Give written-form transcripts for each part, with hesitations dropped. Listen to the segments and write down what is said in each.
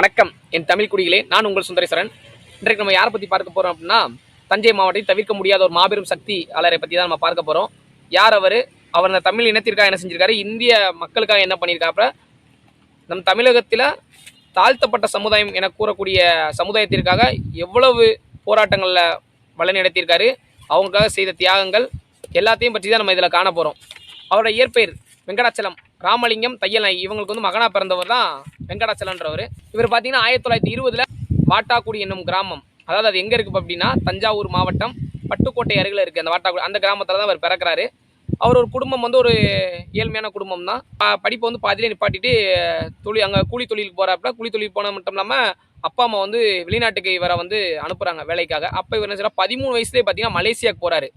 வணக்கம் என் தமிழ் குடிகளே, நான் உங்கள் சுந்தரேஸ்வரன். இன்றைக்கு நம்ம யாரை பற்றி பார்க்க போகிறோம் அப்படின்னா, தஞ்சை மாவட்டத்தை தவிர்க்க முடியாத ஒரு மாபெரும் சக்தி அலரை பற்றி தான் நம்ம பார்க்க போகிறோம். யார் அவர்? அவர் அந்த தமிழ் இனத்திற்காக என்ன செஞ்சிருக்காரு, இந்திய மக்களுக்காக என்ன பண்ணியிருக்காப்ப, நம் தமிழகத்தில் தாழ்த்தப்பட்ட சமுதாயம் என கூறக்கூடிய சமுதாயத்திற்காக எவ்வளவு போராட்டங்களில் வழிநடத்தியிருக்காரு, அவங்களுக்காக செய்த தியாகங்கள் எல்லாத்தையும் பற்றி தான் நம்ம இதில் காண போகிறோம். அவரோட இயற்பெயர் வெங்கடாச்சலம் ராமலிங்கம் தையல் நாயகி. இவங்களுக்கு வந்து மகனாக பிறந்தவர் தான் வெங்கடாச்சலன்றவர். இவர் பார்த்தீங்கன்னா 1920 வாட்டாக்குடி என்னும் கிராமம், அதாவது அது எங்கே இருக்குது அப்படின்னா தஞ்சாவூர் மாவட்டம் பட்டுக்கோட்டை அருகில் இருக்குது. அந்த வாட்டாக்குடி அந்த கிராமத்தில் தான் அவர் பிறக்கிறாரு. அவர் ஒரு குடும்பம் வந்து ஒரு ஏழ்மையான குடும்பம் தான். படிப்பை வந்து பாதியிலே நிப்பாட்டிட்டு அங்கே கூலி தொழிலுக்கு போகிறாப்புல. கூலி தொழில் போன மட்டும் இல்லாமல் அப்பா அம்மா வந்து வெளிநாட்டுக்கு இவரை வந்து அனுப்புகிறாங்க வேலைக்காக. அப்போ இவர் என்ன செய்யறாரு, 13 வயசுலேயே பார்த்தீங்கன்னா மலேசியாவுக்கு போகிறாரு.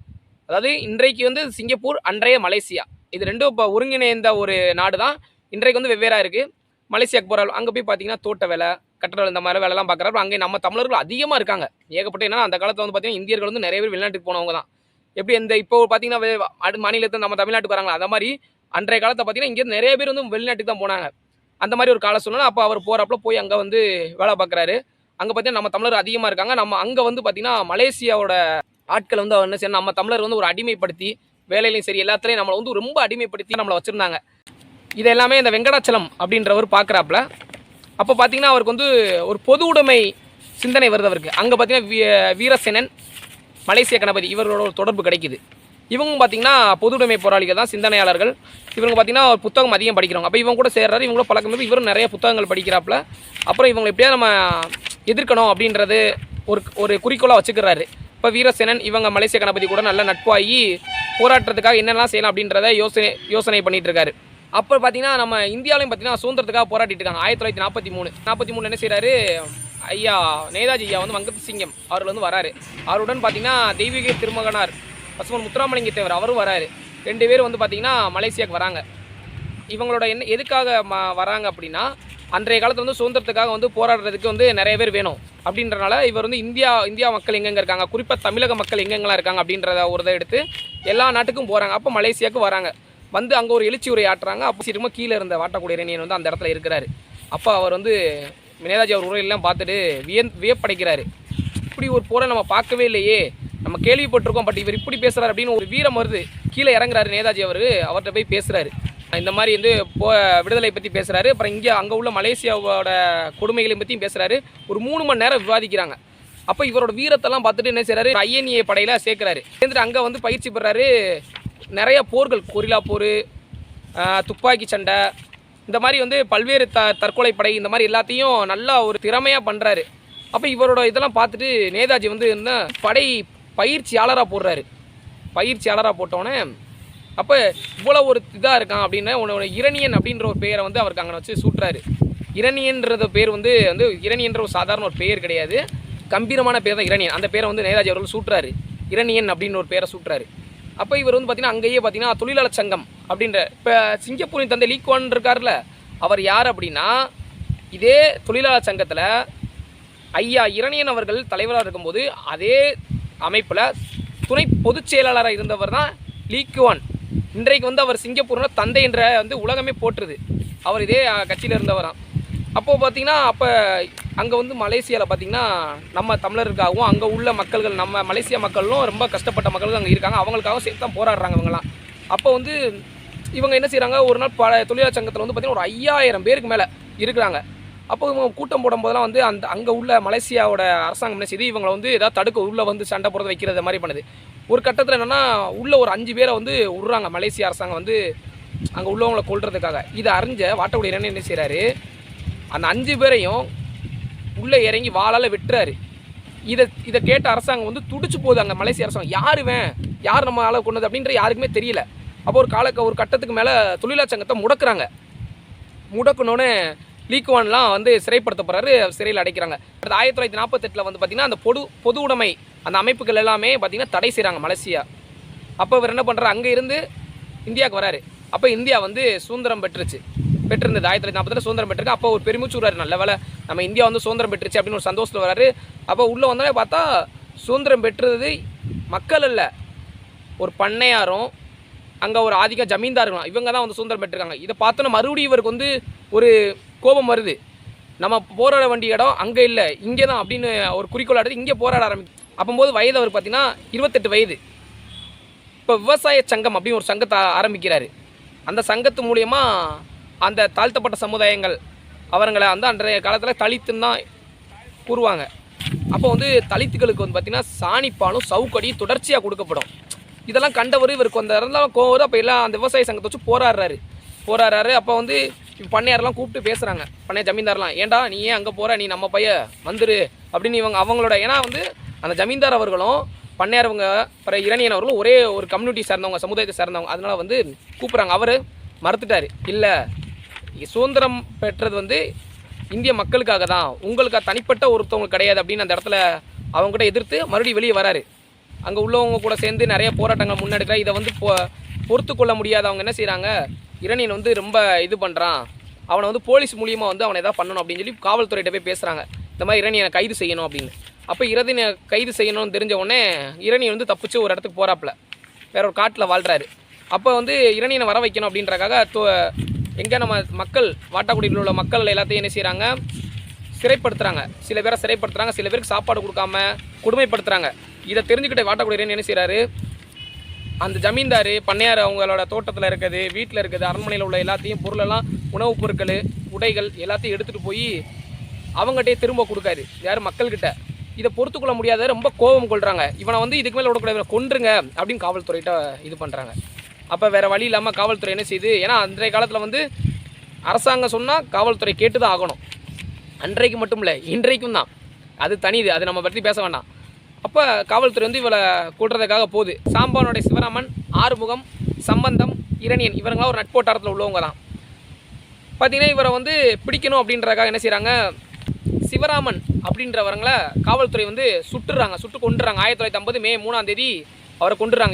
அதாவது இன்றைக்கு வந்து சிங்கப்பூர், அன்றைய மலேசியா, இது ரெண்டும் இப்போ ஒருங்கிணைந்த ஒரு நாடு தான். இன்றைக்கு வந்து வெவ்வேறாக இருக்குது. மலேசியாவுக்கு போகிறாரு. அங்கே போய் பார்த்தீங்கன்னா தோட்ட வேலை, கட்டட இந்த மாதிரி வேலைலாம் பார்க்குறாரு. அங்கே நம்ம தமிழர்கள் அதிகமாக இருக்காங்க, ஏகப்பட்ட. ஏன்னா அந்த காலத்தில் வந்து பார்த்தீங்கன்னா இந்தியர்கள் வந்து நிறைய பேர் வெளிநாட்டுக்கு போனவங்க தான். எப்படி இந்த இப்போ பார்த்தீங்கன்னா மாநிலத்தில் நம்ம தமிழ்நாட்டுக்கு வராங்களா, அந்த மாதிரி அன்றைய காலத்தை பார்த்தீங்கன்னா இங்கேருந்து நிறைய பேர் வந்து வெளிநாட்டுக்கு தான் போனாங்க. அந்த மாதிரி ஒரு கால சூழ்நிலை. அப்போ அவர் போகிறப்பல போய் அங்கே வந்து வேலை பார்க்குறாரு. அங்கே பார்த்தீங்கன்னா நம்ம தமிழர் அதிகமாக இருக்காங்க. நம்ம அங்கே வந்து பார்த்தீங்கன்னா மலேசியாவோட ஆட்கள் வந்து என்ன செய்யணும், நம்ம தமிழர் வந்து ஒரு அடிமைப்படுத்தி வேலையிலையும் சரி எல்லாத்துலேயும் நம்மளை வந்து ரொம்ப அடிமைப்படுத்தி நம்மளை வச்சுருந்தாங்க. இது எல்லாமே இந்த வெங்கடாச்சலம் அப்படின்றவர் பார்க்குறாப்புல. அப்போ பார்த்தீங்கன்னா அவருக்கு வந்து ஒரு பொது உடைமை சிந்தனை வருது அவருக்கு. அங்கே பார்த்தீங்கன்னா வீரசேனன், மலேசிய கணபதி, இவர்களோட ஒரு தொடர்பு கிடைக்குது. இவங்க பார்த்தீங்கன்னா பொது உடைமை போராளிகள் தான், சிந்தனையாளர்கள். இவங்க பார்த்தீங்கன்னா ஒரு புத்தகம் அதிகம் படிக்கிறவங்க. அப்போ இவங்க கூட சேர்றாரு. இவங்களோட பழக்கம் இவரும் நிறைய புத்தகங்கள் படிக்கிறாப்புல. அப்புறம் இவங்களை எப்படியா நம்ம எதிர்க்கணும் அப்படின்றது ஒரு குறிக்கோளாக வச்சுக்கிறாரு. இப்போ வீரசேனன் இவங்க மலேசிய கணபதி கூட நல்ல நட்பாகி போராட்டத்துக்காக என்னெல்லாம் செய்யலாம் அப்படின்றத யோசனை பண்ணிட்டு இருக்காரு. அப்போ பார்த்தீங்கன்னா நம்ம இந்தியாவிலையும் பார்த்தீங்கன்னா சுதந்திரத்துக்காக போராட்டிட்டு இருக்காங்க. 1943 என்ன செய்கிறாரு, ஐயா நேதாஜி ஐயா வந்து வங்கத்து சிங்கம் அவர்கள் வந்து வராரு. அவருடன் பார்த்தீங்கன்னா தெய்வீக திருமகனார் பசுமன் முத்துராமலிங்க தேவர் அவரும் வராரு. 2 பேரும் வந்து பார்த்தீங்கன்னா மலேசியாவுக்கு வராங்க. இவங்களோட எதுக்காக வராங்க அப்படின்னா, அன்றைய காலத்தில் வந்து சுதந்திரத்துக்காக வந்து போராடுறதுக்கு வந்து நிறைய பேர் வேணும் அப்படின்றனால இவர் வந்து இந்தியா மக்கள் எங்கெங்கே இருக்காங்க, குறிப்பாக தமிழக மக்கள் எங்கெங்கெல்லாம் இருக்காங்க அப்படின்றத ஒரு இதை எடுத்து எல்லா நாட்டுக்கும் போகிறாங்க. அப்போ மலேசியாவுக்கு வராங்க. வந்து அங்கே ஒரு எழுச்சி உரை ஆட்டுறாங்க. அப்போ சீக்கிரமாக கீழே இருந்த வாட்டாக்குடி இறையன் வந்து அந்த இடத்துல இருக்கிறாரு. அப்போ அவர் வந்து நேதாஜி அவர் உரையெல்லாம் பார்த்துட்டு வியப்படைக்கிறாரு. இப்படி ஒரு போரை நம்ம பார்க்கவே இல்லையே, நம்ம கேள்விப்பட்டிருக்கோம், பட் இவர் இப்படி பேசுகிறார் அப்படின்னு ஒரு வீரம் வருது. கீழே இறங்குறாரு நேதாஜி அவர்கிட்ட போய் பேசுகிறாரு. இந்த மாதிரி வந்து விடுதலை பற்றி பேசுகிறாரு. அப்புறம் அங்கே உள்ள மலேசியாவோட கொடுமைகளையும் பற்றியும் பேசுகிறாரு. ஒரு 3 மணி நேரம் விவாதிக்கிறாங்க. அப்போ இவரோட வீரத்தெல்லாம் பார்த்துட்டு என்ன செய்கிறாரு, ஐஎன்ஏ படையில் சேர்க்குறாரு. சேர்ந்துட்டு அங்கே வந்து பயிற்சி பெறாரு. நிறைய போர்கள், கொரில்லா போர், துப்பாக்கி சண்டை, இந்த மாதிரி வந்து பல்வேறு தற்கொலை படை, இந்த மாதிரி எல்லாத்தையும் நல்லா ஒரு திறமையாக பண்ணுறாரு. அப்போ இவரோட இதெல்லாம் பார்த்துட்டு நேதாஜி வந்து என்ன பயிற்சியாளராக போடுறாரு. பயிற்சியாளராக போட்டோன்னே அப்போ இவ்வளோ ஒரு இதாக இருக்கான் அப்படின்னு உன்னோட இரணியன் அப்படின்ற ஒரு பேரை வந்து அவருக்கு அங்கே வச்சு சூட்டுறாரு. இரணியன்றது பேர் வந்து இரணியன்ற ஒரு சாதாரண ஒரு பெயர் கிடையாது, கம்பீரமான பேர் தான் இரணியன். அந்த பேரை வந்து நேதாஜி அவர்கள் சூட்டுறாரு, இரணியன் அப்படின்னு ஒரு பேரை சூட்டுறாரு. அப்போ இவர் வந்து பார்த்தீங்கன்னா அங்கேயே பார்த்தீங்கன்னா தொழிலாளர் சங்கம் அப்படின்ற, இப்போ சிங்கப்பூரின் தந்தை லீ குவான் இருக்கார்ல, அவர் யார் அப்படின்னா இதே தொழிலாளர் சங்கத்தில் ஐயா இரணியன் அவர்கள் தலைவராக இருக்கும்போது அதே அமைப்பில் துணை பொதுச் செயலாளராக இருந்தவர் தான் லீ குவான். இன்றைக்கு வந்து அவர் சிங்கப்பூரில் தந்தை என்ற வந்து உலகமே போற்றுது. அவர் இதே கட்சியில் இருந்தவர் தான். அப்போது பார்த்தீங்கன்னா அப்போ அங்கே வந்து மலேசியாவில் பார்த்தீங்கன்னா நம்ம தமிழருக்காகவும் அங்கே உள்ள மக்கள்கள், நம்ம மலேசியா மக்களும் ரொம்ப கஷ்டப்பட்ட மக்கள் அங்கே இருக்காங்க, அவங்களுக்காகவும் சேர்த்து தான் போராடுறாங்க இவங்களாம். அப்போ வந்து இவங்க என்ன செய்கிறாங்க, ஒரு நாள் தொழிலாளர் சங்கத்தில் வந்து பார்த்திங்கன்னா ஒரு 5000 பேருக்கு மேலே இருக்கிறாங்க. அப்போ இவங்க கூட்டம் போடும்போதெல்லாம் வந்து அங்கே உள்ள மலேசியாவோட அரசாங்கம் என்ன செய்து இவங்களை வந்து ஏதாவது தடுக்க உள்ளே வந்து சண்டை போடுறது வைக்கிறது மாதிரி பண்ணுது. ஒரு கட்டத்தில் என்னென்னா உள்ளே ஒரு 5 பேரை வந்து விட்றாங்க மலேசியா அரசாங்கம் வந்து அங்கே உள்ளவங்களை கொல்றதுக்காக. இதை அறிஞ்ச வாட்டாக்குடி இறையன் என்ன செய்கிறாரு, அந்த 5 பேரையும் உள்ளே இறங்கி வாளால் வெட்டுறாரு. இதை கேட்ட அரசாங்கம் வந்து துடிச்சு போகுது. அங்கே மலேசிய அரசாங்கம் யார் நம்ம ஆளை கொண்டது அப்படின்ற யாருக்குமே தெரியல. அப்போ ஒரு கட்டத்துக்கு மேலே தொழிலாளர் சங்கத்தை முடக்குறாங்க. முடக்கணுன்னு லீ குவான்லாம் வந்து சிறைப்படுத்தப்படுறாரு, சிறையில் அடைக்கிறாங்க. 1948 வந்து பார்த்திங்கன்னா அந்த பொது உடைமை அந்த அமைப்புகள் எல்லாமே பார்த்திங்கன்னா தடை செய்கிறாங்க மலேசியா. அப்போ இவர் என்ன பண்ணுறாரு, அங்கே இருந்து இந்தியாவுக்கு வராரு. அப்போ இந்தியா வந்து சுதந்திரம் பெற்றிருந்தது. 1940 சுதந்திரம் பெற்றிருக்கு. அப்போ ஒரு பெருமிச்சு விடுறாரு, நல்ல வேலை நம்ம இந்தியா வந்து சுதந்திரம் பெற்றுச்சு அப்படின்னு ஒரு சந்தோஷத்தில் வராரு. அப்போ உள்ளே வந்தாலே பார்த்தா சுதந்திரம் பெற்றது மக்கள் இல்லை, ஒரு பண்ணையாரும் அங்கே ஒரு ஆதிக்க ஜமீன்தார்களும், இவங்க தான் வந்து சுதந்திரம் பெற்றிருக்காங்க. இதை பார்த்தோன்னா மறுபடியும் இவருக்கு வந்து ஒரு கோபம் வருது. நம்ம போராட வேண்டிய இடம் அங்கே இல்லை, இங்கே தான் அப்படின்னு ஒரு குறிக்கோள் எடுத்து இங்கே போராட ஆரம்பிக்கும். அப்போது வயது அவர் பார்த்தீங்கன்னா 28 வயது. இப்போ விவசாய சங்கம் அப்படின்னு ஒரு சங்கத்தை ஆரம்பிக்கிறாரு. அந்த சங்கத்து மூலயமா அந்த தாழ்த்தப்பட்ட சமுதாயங்கள் அவங்களை வந்து அன்றைய காலத்தில் தலித்துன்னு தான் கூறுவாங்க. அப்போ வந்து தலித்துகளுக்கு வந்து பார்த்திங்கன்னா சாணிப்பாலும் சவுக்கடியும் தொடர்ச்சியாக கொடுக்கப்படும். இதெல்லாம் கண்டவர் இவருக்கு அந்த இடம்லாம் கோவம் வருது. அப்போ எல்லாம் அந்த விவசாய சங்கத்தை வச்சு போராடுறாரு. அப்போ வந்து பண்ணையாரெல்லாம் கூப்பிட்டு பேசுகிறாங்க, பண்ணைய ஜமீன்தார்லாம், ஏன்டா நீ ஏன் அங்கே போகிற, நீ நம்ம பைய வந்துரு அப்படின்னு அவங்களோட. ஏன்னா வந்து அந்த ஜமீன்தார் அவர்களும் பண்ணையாரவங்க அப்புறம் இரணியன் அவர்களும் ஒரே ஒரு கம்யூனிட்டி சேர்ந்தவங்க, சமுதாயத்தை சேர்ந்தவங்க. அதனால் வந்து கூப்பிட்றாங்க. அவர் மறுத்துட்டார். இல்லை, சுதந்திரம் பெற்றது வந்து இந்திய மக்களுக்காக தான், உங்களுக்காக தனிப்பட்ட ஒருத்தவங்களுக்கு கிடையாது அப்படின்னு அந்த இடத்துல அவங்ககிட்ட எதிர்த்து மறுபடியும் வெளியே வராரு. அங்கே உள்ளவங்க கூட சேர்ந்து நிறைய போராட்டங்கள் முன்னெடுக்கிற. இதை வந்து பொறுத்து கொள்ள முடியாத அவங்க என்ன செய்கிறாங்க, இரணியன் வந்து ரொம்ப இது பண்ணுறான், அவனை வந்து போலீஸ் மூலியமாக வந்து அவனை எதாவது பண்ணணும் அப்படின்னு சொல்லி காவல்துறையிட்ட போய் பேசுகிறாங்க. இந்த மாதிரி இரணியனை கைது செய்யணும் அப்படின்னு. அப்போ இரணியனை கைது செய்யணும்னு தெரிஞ்ச உடனே இரணியன் வந்து தப்பிச்சு ஒரு இடத்துக்கு போகிறாப்புல, வேற ஒரு காட்டில் வாழ்கிறாரு. அப்போ வந்து இரணியனை வர வைக்கணும் அப்படின்றக்காக எங்கே நம்ம மக்கள் வாட்டாக்குடியில் உள்ள மக்கள் எல்லாத்தையும் என்ன செய்கிறாங்க, சிறைப்படுத்துகிறாங்க. சில பேரை சிறைப்படுத்துகிறாங்க, சில பேருக்கு சாப்பாடு கொடுக்காம கொடுமைப்படுத்துகிறாங்க. இதை தெரிஞ்சுக்கிட்ட வாட்டாக்குடி இரணியன் என்ன செய்கிறாரு, அந்த ஜமீன்தார் பண்ணையார் அவங்களோட தோட்டத்தில் இருக்குது, வீட்டில் இருக்குது, அரண்மனையில் உள்ள எல்லாத்தையும் பொருளெல்லாம், உணவுப் பொருட்கள், உடைகள் எல்லாத்தையும் எடுத்துகிட்டு போய் அவங்ககிட்டே திரும்ப கொடுக்காரு. யார், மக்கள்கிட்ட. இதை பொறுத்துக்கொள்ள முடியாத ரொம்ப கோபம் கொள்கிறாங்க. இவனை வந்து இதுக்கு மேலே விடக்கூடாது, கொன்றுங்க அப்படின்னு காவல்துறையிட்ட இது பண்ணுறாங்க. அப்போ வேறு வழி இல்லாமல் காவல்துறை என்ன செய்யுது, ஏன்னா அன்றைய காலத்தில் வந்து அரசாங்கம் சொன்னால் காவல்துறை கேட்டு தான் ஆகணும். அன்றைக்கு மட்டும் இல்லை, இன்றைக்கும் தான். அது தனிது, அது நம்ம பற்றி பேச வேண்டாம். அப்போ காவல்துறை வந்து இவளை கூட்டுறதுக்காக போகுது. சாம்பானுடைய சிவராமன், ஆறுமுகம், சம்பந்தம், இரணியன் இவங்களாம் ஒரு நட்போட்டாரத்தில் உள்ளவங்க தான். பார்த்திங்கன்னா இவரை வந்து பிடிக்கணும் அப்படின்றதுக்காக என்ன செய்கிறாங்க, சிவராமன் அப்படின்றவங்களை காவல்துறை வந்து சுட்டு கொண்டுறாங்க. 1950 மே 3ஆம் தேதி அவரை கொண்டுறாங்க.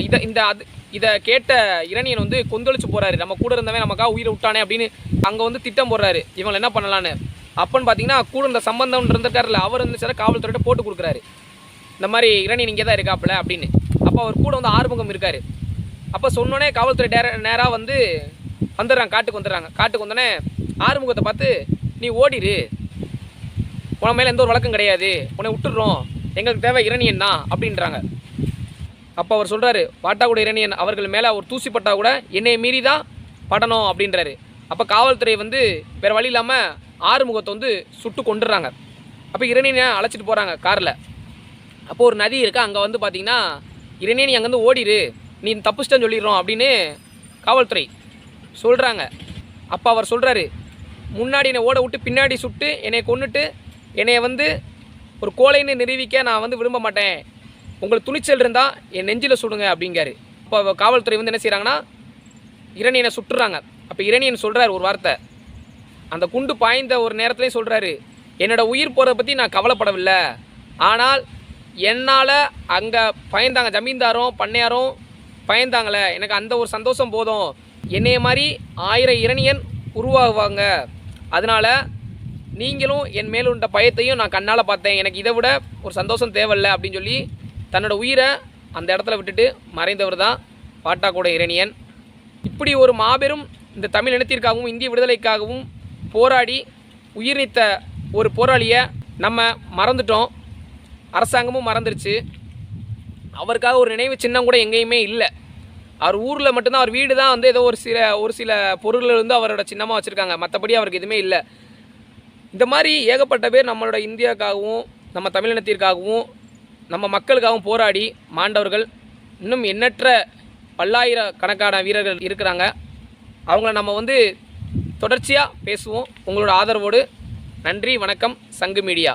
இதை கேட்ட இரணியன் வந்து கொந்தளிச்சு போகிறாரு. நம்ம கூட இருந்தவன் நமக்காக உயிரை விட்டானே அப்படின்னு அங்கே வந்து திட்டம் போடுறாரு, இவங்களை என்ன பண்ணலான்னு. அப்போன்னு பார்த்தீங்கன்னா கூட இந்த சம்பந்தம் இருந்திருக்காருல்ல, அவர் வந்து சார் காவல்துறையிட்ட போட்டு கொடுக்குறாரு, இந்த மாதிரி இரணியன் இங்கே தான் இருக்காப்புல அப்படின்னு. அப்போ அவர் கூட வந்து ஆறுமுகம் இருக்கார். அப்போ சொன்னோடனே காவல்துறை நேராக வந்து வந்துடுறாங்க, காட்டுக்கு வந்தோடனே ஆறுமுகத்தை பார்த்து, நீ ஓடிடு, உன மேலே எந்த ஒரு வழக்கம் கிடையாது, உன்னை விட்டுடுறோம், எங்களுக்கு தேவை இரணியன் தான் அப்படின்றாங்க. அப்போ அவர் சொல்கிறாரு, வாட்டாக்குடி இரணியன் அவர்கள் மேலே ஒரு தூசி பட்டா கூட என்னை மீறி தான் படணும் அப்படின்றாரு. அப்போ காவல்துறை வந்து வேறு வழி இல்லாமல் ஆறுமுகத்தை வந்து சுட்டு கொண்டுறாங்க. அப்போ இரணியனை அழைச்சிட்டு போகிறாங்க காரில். அப்போது ஒரு நதி இருக்குது, அங்கே வந்து பார்த்தீங்கன்னா இரணியன் அங்கேருந்து ஓடிடு, நீ தப்பிச்சிட்டேன்னு சொல்லிடுறோம் அப்படின்னு காவல்துறை சொல்கிறாங்க. அப்போ அவர் சொல்கிறாரு, முன்னாடி என்னை ஓட விட்டு பின்னாடி சுட்டு என்னை கொன்னுட்டு என்னை வந்து ஒரு கோழைன்னு நிரூபிக்க நான் வந்து விரும்ப மாட்டேன், உங்களுக்கு துணிச்சல் இருந்தால் என் நெஞ்சில் சுடுங்க அப்படிங்காரு. அப்போ காவல்துறை வந்து என்ன செய்கிறாங்கன்னா இரணியனை சுட்டுறாங்க. அப்போ இரணியன் சொல்கிறார் ஒரு வார்த்தை, அந்த குண்டு பாய்ந்த ஒரு நேரத்துலேயும் சொல்கிறாரு, என்னோட உயிர் போகிறத பற்றி நான் கவலைப்படவில்லை, ஆனால் என்னால் அங்கே பயந்தாங்க, ஜமீன்தாரும் பண்ணையாரும் பயந்தாங்களே, எனக்கு அந்த ஒரு சந்தோஷம் போதும், என்னைய மாதிரி 1000 இரணியன் உருவாகுவாங்க, அதனால் நீங்களும் என் மேலுண்ட பயத்தையும் நான் கண்ணால் பார்த்தேன், எனக்கு இதை விட ஒரு சந்தோஷம் தேவையில்லை அப்படின்னு சொல்லி தன்னோட உயிரை அந்த இடத்துல விட்டுட்டு மறைந்தவர் தான் வாட்டாக்குடி இரணியன். இப்படி ஒரு மாபெரும் இந்த தமிழ் இனத்திற்காகவும் இந்திய விடுதலைக்காகவும் போராடி உயிர் நீத்த ஒரு போராளியை நம்ம மறந்துட்டோம், அரசாங்கமும் மறந்துருச்சு. அவருக்காக ஒரு நினைவு சின்னம் கூட எங்கேயுமே இல்லை. அவர் ஊரில் மட்டும்தான், அவர் வீடு தான் வந்து ஏதோ ஒரு சில பொருள்கள் வந்து அவரோட சின்னமாக வச்சுருக்காங்க, மற்றபடி அவருக்கு எதுவுமே இல்லை. இந்த மாதிரி ஏகப்பட்ட பேர் நம்மளோட இந்தியாவுக்காகவும் நம்ம தமிழினத்திற்காகவும் நம்ம மக்களுக்காகவும் போராடி மாண்டவர்கள் இன்னும் எண்ணற்ற பல்லாயிரக்கணக்கான வீரர்கள் இருக்கிறாங்க. அவங்கள நம்ம வந்து தொடர்ச்சியாக பேசுவோம் உங்களோட ஆதரவோடு. நன்றி, வணக்கம். சங்கு மீடியா.